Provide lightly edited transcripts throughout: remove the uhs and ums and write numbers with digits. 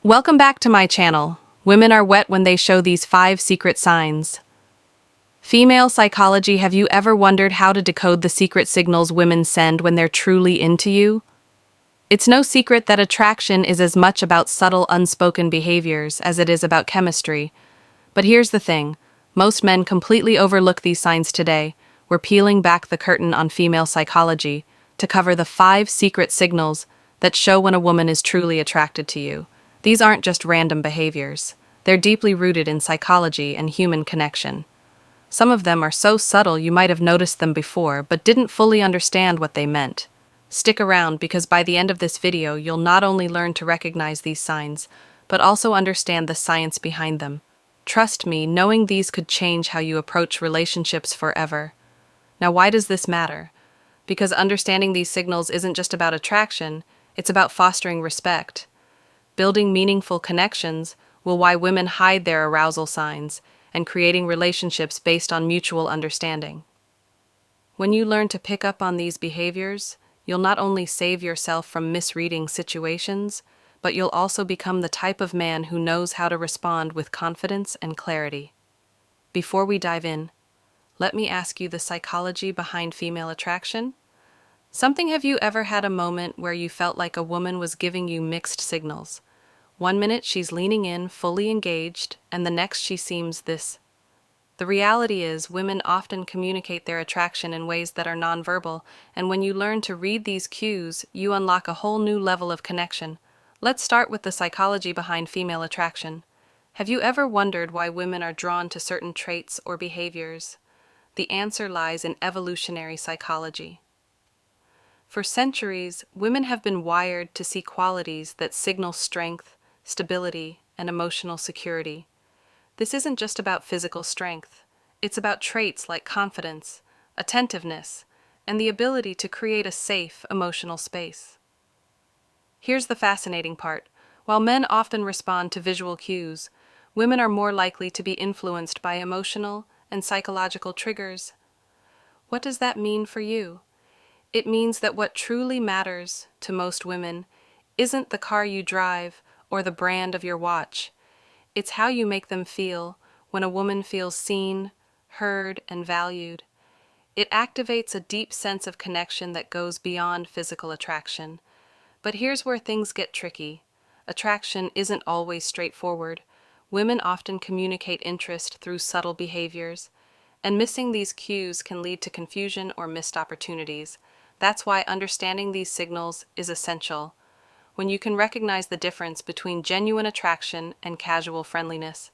Welcome back to my channel. Women are wet when they show these 5 secret signs. Female psychology, have you ever wondered how to decode the secret signals women send when they're truly into you? It's no secret that attraction is as much about subtle, unspoken behaviors as it is about chemistry. But here's the thing. Most men completely overlook these signs today. We're peeling back the curtain on female psychology to cover the 5 secret signals that show when a woman is truly attracted to you. These aren't just random behaviors. They're deeply rooted in psychology and human connection. Some of them are so subtle you might have noticed them before but didn't fully understand what they meant. Stick around because by the end of this video you'll not only learn to recognize these signs, but also understand the science behind them. Trust me, knowing these could change how you approach relationships forever. Now, why does this matter? Because understanding these signals isn't just about attraction, it's about fostering respect. Building meaningful connections will why women hide their arousal signs and creating relationships based on mutual understanding. When you learn to pick up on these behaviors, you'll not only save yourself from misreading situations, but you'll also become the type of man who knows how to respond with confidence and clarity. Before we dive in, let me ask you the psychology behind female attraction. Have you ever had a moment where you felt like a woman was giving you mixed signals? One minute she's leaning in, fully engaged, and the next she seems this. The reality is, women often communicate their attraction in ways that are nonverbal, and when you learn to read these cues, you unlock a whole new level of connection. Let's start with the psychology behind female attraction. Have you ever wondered why women are drawn to certain traits or behaviors? The answer lies in evolutionary psychology. For centuries, women have been wired to see qualities that signal strength, stability, and emotional security. This isn't just about physical strength. It's about traits like confidence, attentiveness, and the ability to create a safe, emotional space. Here's the fascinating part. While men often respond to visual cues, women are more likely to be influenced by emotional and psychological triggers. What does that mean for you? It means that what truly matters to most women isn't the car you drive or the brand of your watch. It's how you make them feel when a woman feels seen, heard, and valued. It activates a deep sense of connection that goes beyond physical attraction. But here's where things get tricky. Attraction isn't always straightforward. Women often communicate interest through subtle behaviors, and missing these cues can lead to confusion or missed opportunities. That's why understanding these signals is essential. When you can recognize the difference between genuine attraction and casual friendliness,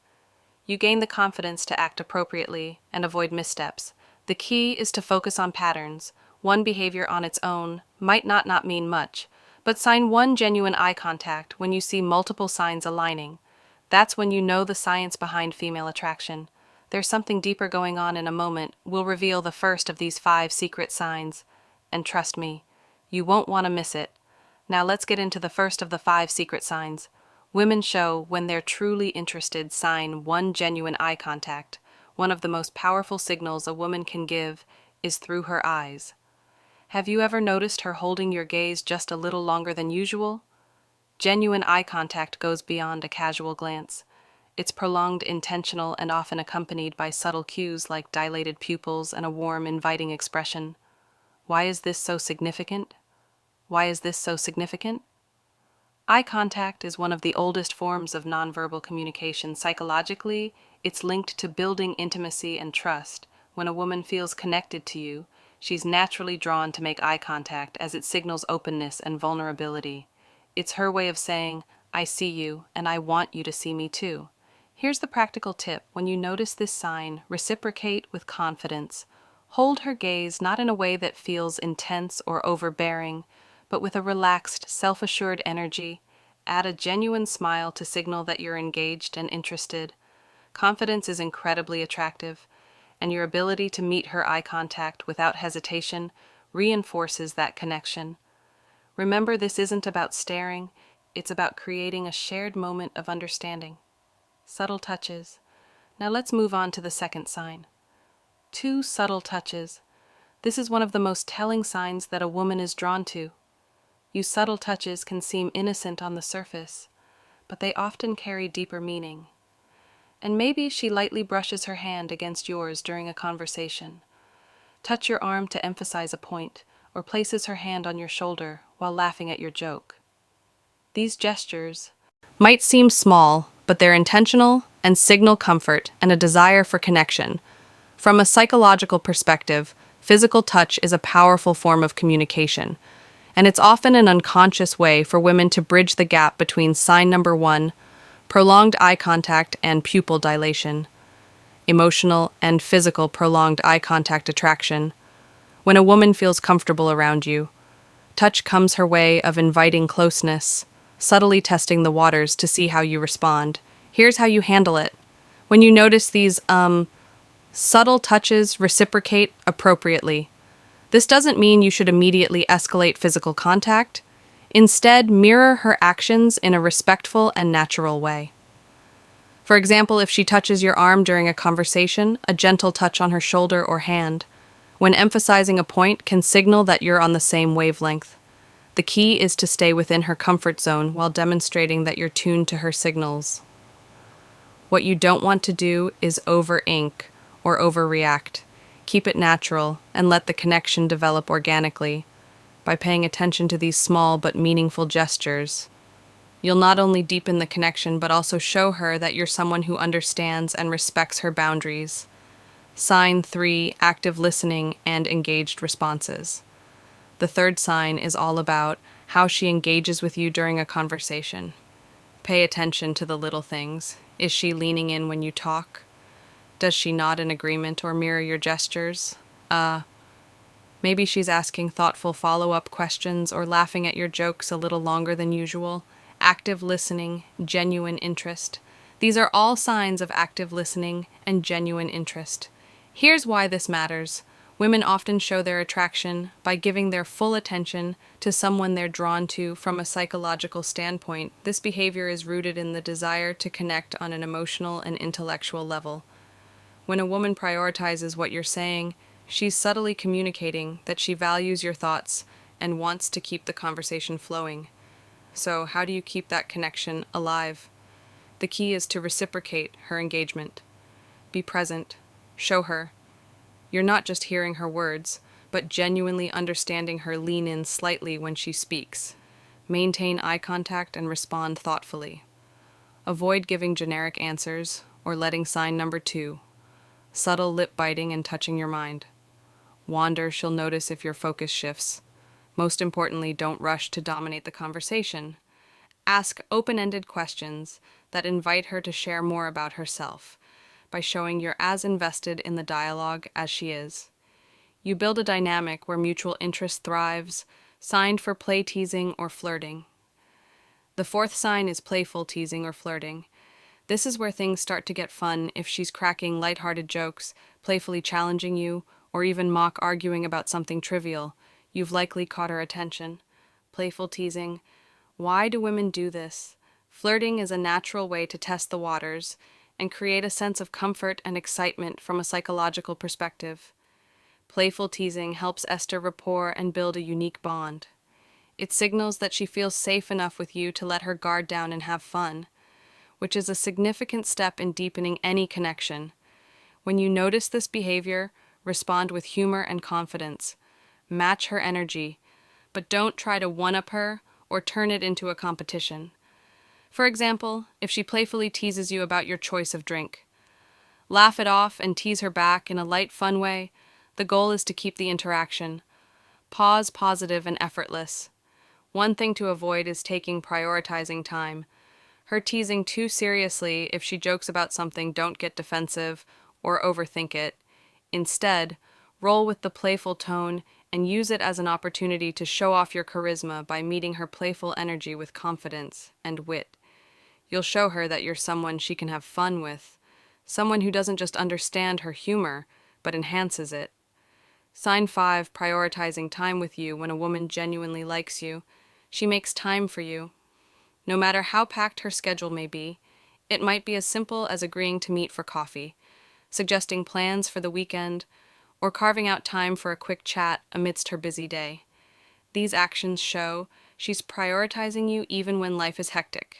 you gain the confidence to act appropriately and avoid missteps. The key is to focus on patterns. One behavior on its own might not mean much, but sign one genuine eye contact when you see multiple signs aligning. That's when you know the science behind female attraction. There's something deeper going on. In a moment, we'll reveal the first of these 5 secret signs. And trust me, you won't want to miss it. Now let's get into the first of the 5 secret signs. Women show when they're truly interested. Sign 1, genuine eye contact. One of the most powerful signals a woman can give is through her eyes. Have you ever noticed her holding your gaze just a little longer than usual? Genuine eye contact goes beyond a casual glance. It's prolonged, intentional, and often accompanied by subtle cues like dilated pupils and a warm, inviting expression. Why is this so significant? Eye contact is one of the oldest forms of nonverbal communication. Psychologically, it's linked to building intimacy and trust. When a woman feels connected to you, she's naturally drawn to make eye contact as it signals openness and vulnerability. It's her way of saying, "I see you, and I want you to see me too." Here's the practical tip. When you notice this sign, reciprocate with confidence. Hold her gaze not in a way that feels intense or overbearing, but with a relaxed, self-assured energy. Add a genuine smile to signal that you're engaged and interested. Confidence is incredibly attractive, and your ability to meet her eye contact without hesitation reinforces that connection. Remember, this isn't about staring, it's about creating a shared moment of understanding. Subtle touches. Now let's move on to the second sign. 2 subtle touches. This is one of the most telling signs that a woman is drawn to. Subtle touches can seem innocent on the surface, but they often carry deeper meaning. And maybe she lightly brushes her hand against yours during a conversation. Touch your arm to emphasize a point, or places her hand on your shoulder while laughing at your joke. These gestures might seem small, but they're intentional and signal comfort and a desire for connection. From a psychological perspective, physical touch is a powerful form of communication, and it's often an unconscious way for women to bridge the gap between sign number one, prolonged eye contact and pupil dilation, emotional and physical prolonged eye contact attraction. When a woman feels comfortable around you, touch comes her way of inviting closeness, subtly testing the waters to see how you respond. Here's how you handle it. When you notice these, subtle touches, reciprocate appropriately. This doesn't mean you should immediately escalate physical contact. Instead, mirror her actions in a respectful and natural way. For example, if she touches your arm during a conversation, a gentle touch on her shoulder or hand, when emphasizing a point, can signal that you're on the same wavelength. The key is to stay within her comfort zone while demonstrating that you're tuned to her signals. What you don't want to do is over-ink or overreact. Keep it natural and let the connection develop organically. By paying attention to these small but meaningful gestures, you'll not only deepen the connection but also show her that you're someone who understands and respects her boundaries. Sign 3, active listening and engaged responses. The third sign is all about how she engages with you during a conversation. Pay attention to the little things. Is she leaning in when you talk? Does she nod in agreement or mirror your gestures? Maybe she's asking thoughtful follow-up questions or laughing at your jokes a little longer than usual. Active listening, genuine interest. These are all signs of active listening and genuine interest. Here's why this matters. Women often show their attraction by giving their full attention to someone they're drawn to from a psychological standpoint. This behavior is rooted in the desire to connect on an emotional and intellectual level. When a woman prioritizes what you're saying, she's subtly communicating that she values your thoughts and wants to keep the conversation flowing. So, how do you keep that connection alive? The key is to reciprocate her engagement. Be present. Show her you're not just hearing her words, but genuinely understanding her. Lean in slightly when she speaks. Maintain eye contact and respond thoughtfully. Avoid giving generic answers or letting sign number 2. Subtle lip biting and touching your mind. Wander, she'll notice if your focus shifts. Most importantly, don't rush to dominate the conversation. Ask open-ended questions that invite her to share more about herself by showing you're as invested in the dialogue as she is. You build a dynamic where mutual interest thrives, signed for play teasing or flirting. The fourth sign is playful teasing or flirting. This is where things start to get fun if she's cracking lighthearted jokes, playfully challenging you, or even mock arguing about something trivial. You've likely caught her attention. Playful teasing. Why do women do this? Flirting is a natural way to test the waters and create a sense of comfort and excitement from a psychological perspective. Playful teasing helps establish rapport and build a unique bond. It signals that she feels safe enough with you to let her guard down and have fun, which is a significant step in deepening any connection. When you notice this behavior, respond with humor and confidence. Match her energy, but don't try to one-up her or turn it into a competition. For example, if she playfully teases you about your choice of drink, laugh it off and tease her back in a light, fun way. The goal is to keep the interaction positive and effortless. One thing to avoid is prioritizing time. Her teasing too seriously. If she jokes about something, don't get defensive or overthink it. Instead, roll with the playful tone and use it as an opportunity to show off your charisma by meeting her playful energy with confidence and wit. You'll show her that you're someone she can have fun with, someone who doesn't just understand her humor, but enhances it. Sign 5, prioritizing time with you. When a woman genuinely likes you, she makes time for you. No matter how packed her schedule may be, it might be as simple as agreeing to meet for coffee, suggesting plans for the weekend, or carving out time for a quick chat amidst her busy day. These actions show she's prioritizing you even when life is hectic.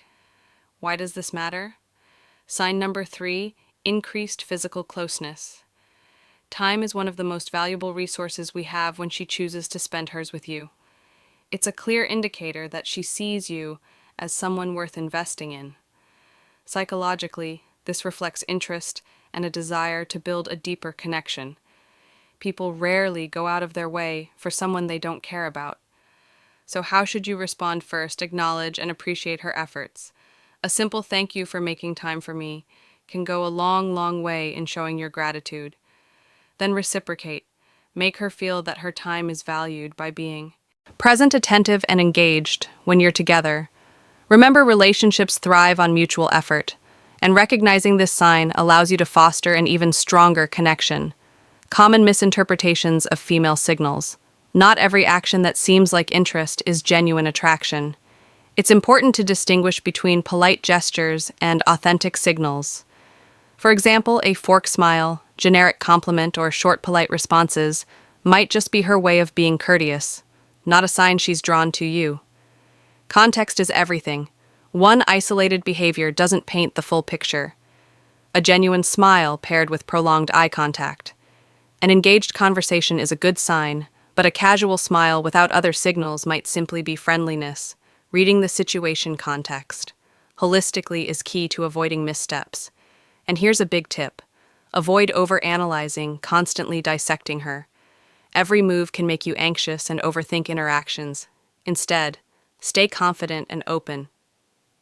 Why does this matter? Sign number 3, increased physical closeness. Time is one of the most valuable resources we have when she chooses to spend hers with you. It's a clear indicator that she sees you as someone worth investing in. Psychologically, this reflects interest and a desire to build a deeper connection. People rarely go out of their way for someone they don't care about. So how should you respond first? Acknowledge and appreciate her efforts. A simple thank you for making time for me can go a long, long way in showing your gratitude. Then reciprocate. Make her feel that her time is valued by being present, attentive, and engaged when you're together. Remember, relationships thrive on mutual effort, and recognizing this sign allows you to foster an even stronger connection. Common misinterpretations of female signals. Not every action that seems like interest is genuine attraction. It's important to distinguish between polite gestures and authentic signals. For example, a fork smile, generic compliment, or short polite responses might just be her way of being courteous, not a sign she's drawn to you. Context is everything. One isolated behavior doesn't paint the full picture. A genuine smile paired with prolonged eye contact. An engaged conversation is a good sign, but a casual smile without other signals might simply be friendliness. Reading the situation context holistically is key to avoiding missteps. And here's a big tip. Avoid overanalyzing, constantly dissecting her. Every move can make you anxious and overthink interactions. Instead, stay confident and open.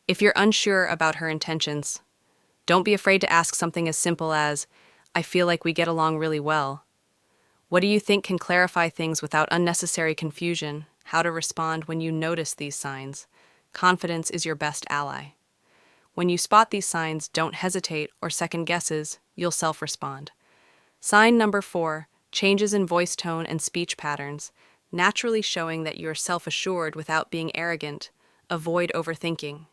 If you're unsure about her intentions, don't be afraid to ask something as simple as, "I feel like we get along really well." What do you think can clarify things without unnecessary confusion? How to respond when you notice these signs. Confidence is your best ally. When you spot these signs, don't hesitate or second guesses, you'll self-respond. Sign number 4, changes in voice tone and speech patterns, naturally showing that you're self-assured without being arrogant. Avoid overthinking.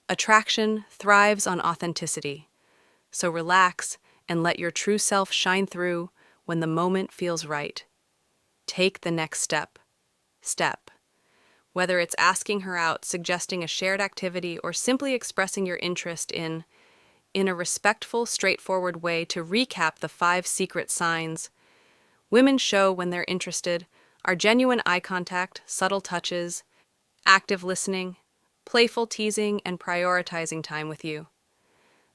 Attraction thrives on authenticity, so relax and let your true self shine through when the moment feels right. Take the next step. Whether it's asking her out, suggesting a shared activity, or simply expressing your interest in a respectful, straightforward way. To recap the 5 secret signs women show when they're interested are genuine eye contact, subtle touches, active listening, playful teasing, and prioritizing time with you.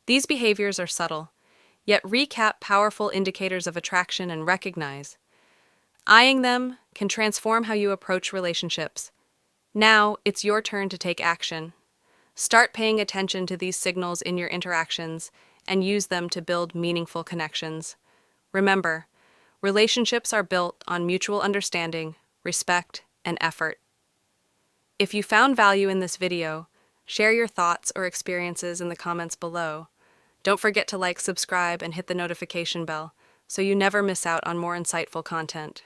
These behaviors are subtle, yet recap powerful indicators of attraction and recognize. Eyeing them can transform how you approach relationships. Now, it's your turn to take action. Start paying attention to these signals in your interactions and use them to build meaningful connections. Remember, relationships are built on mutual understanding, respect, and effort. If you found value in this video, share your thoughts or experiences in the comments below. Don't forget to like, subscribe, and hit the notification bell so you never miss out on more insightful content.